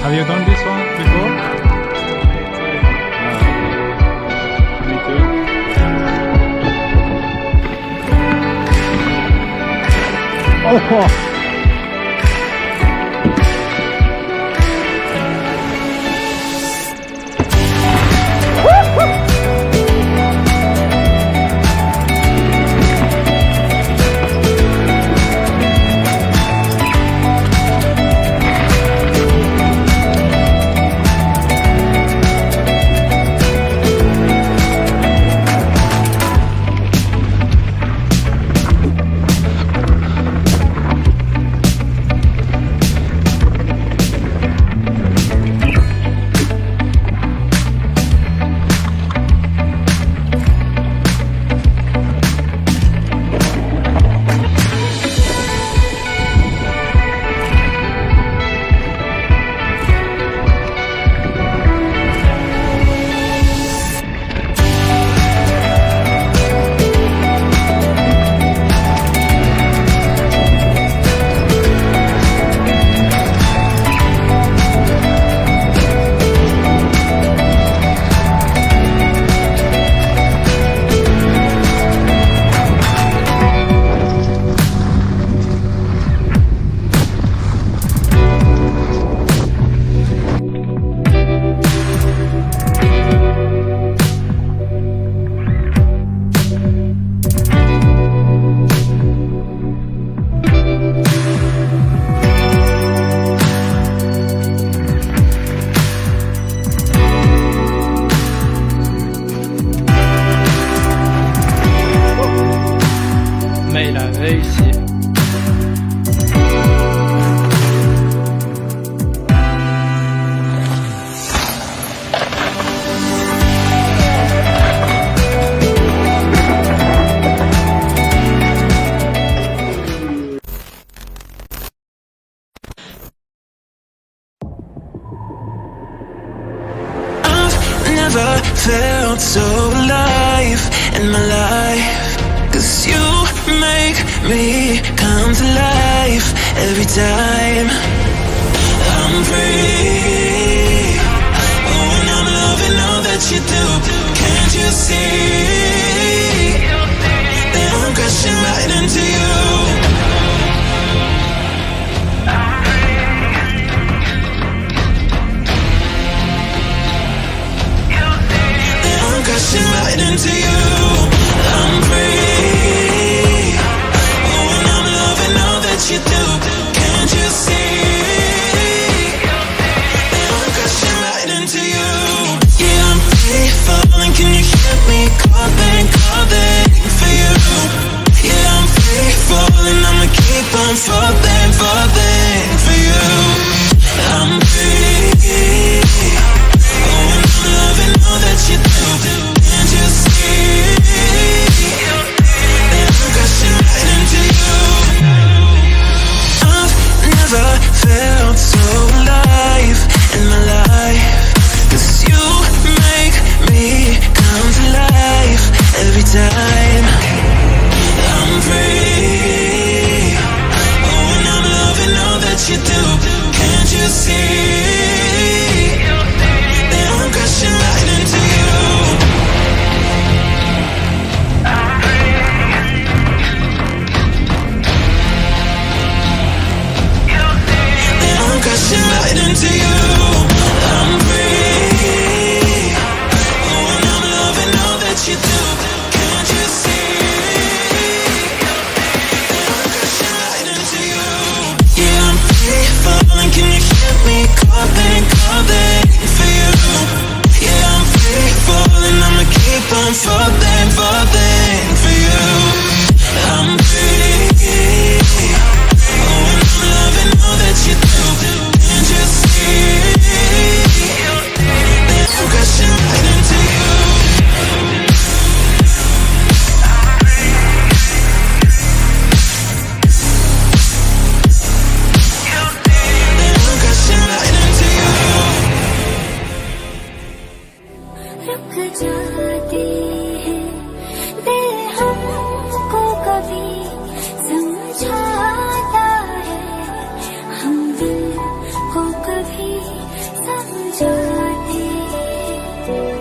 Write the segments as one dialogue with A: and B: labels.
A: Have you done this one before? Me too. Oh!
B: Felt so alive in my life, 'cause you make me come to life every time I'm free. Oh, and I'm loving all crashing right into you. I'm free. Oh, and I'm loving all that you do. Can't you see? That I'm crashing right into you. Yeah, I'm free falling. Can you hear me calling, calling for you? Yeah, I'm free falling. I'ma keep on falling, falling for you. I'm free. Oh, and I'm loving all that you do. Can't you see? That I'm crashing right into you. I've never felt so alive in my life. 'Cause you make me come to life every time. I'm free. Oh, and I'm loving all that you do. Can't you see? That I'm crashing right into you. That I'm crashing right into you. I'm free. Oh, and I'm loving all that you do. Can't you see? That I'm crashing right into you. Yeah, I'm free falling. Can you hear me calling, calling for you? Yeah, I'm free falling. I'ma keep on falling, falling for you. I'm free. Oh, and I'm loving all that you do. Can't you see? That I'm crashing right into you. That I'm crashing right into you.
C: रुक जाते हैं दिल हमको कभी समझाता है हम दिल को कभी समझाते हैं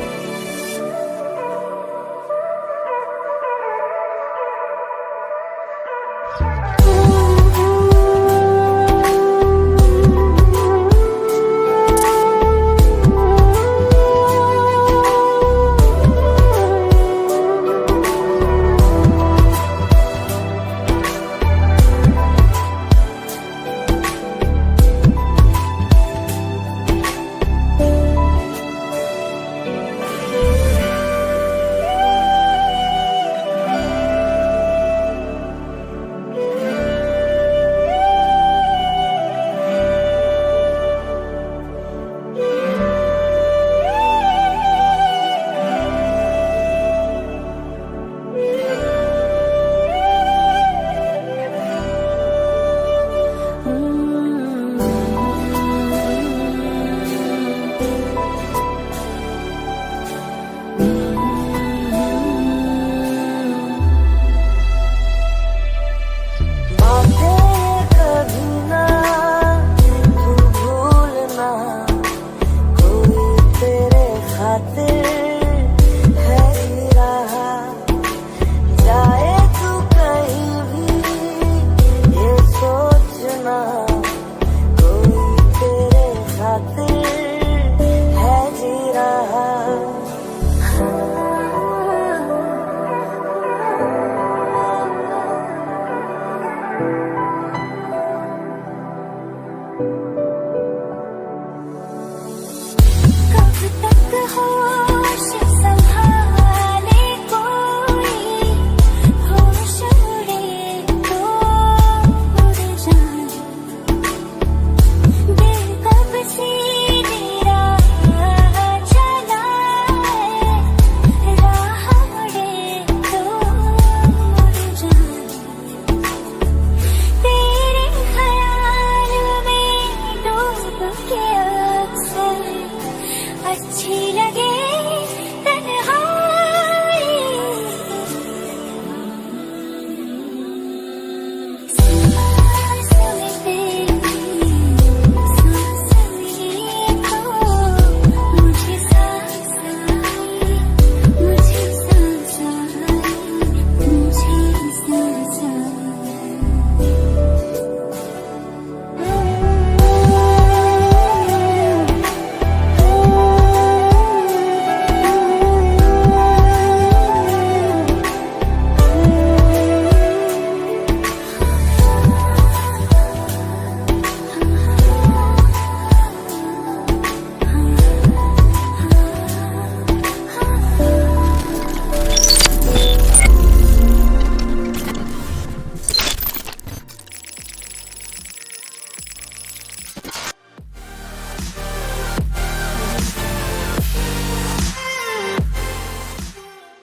C: बातें कभी ना तू भूलना कोई तेरे खातिर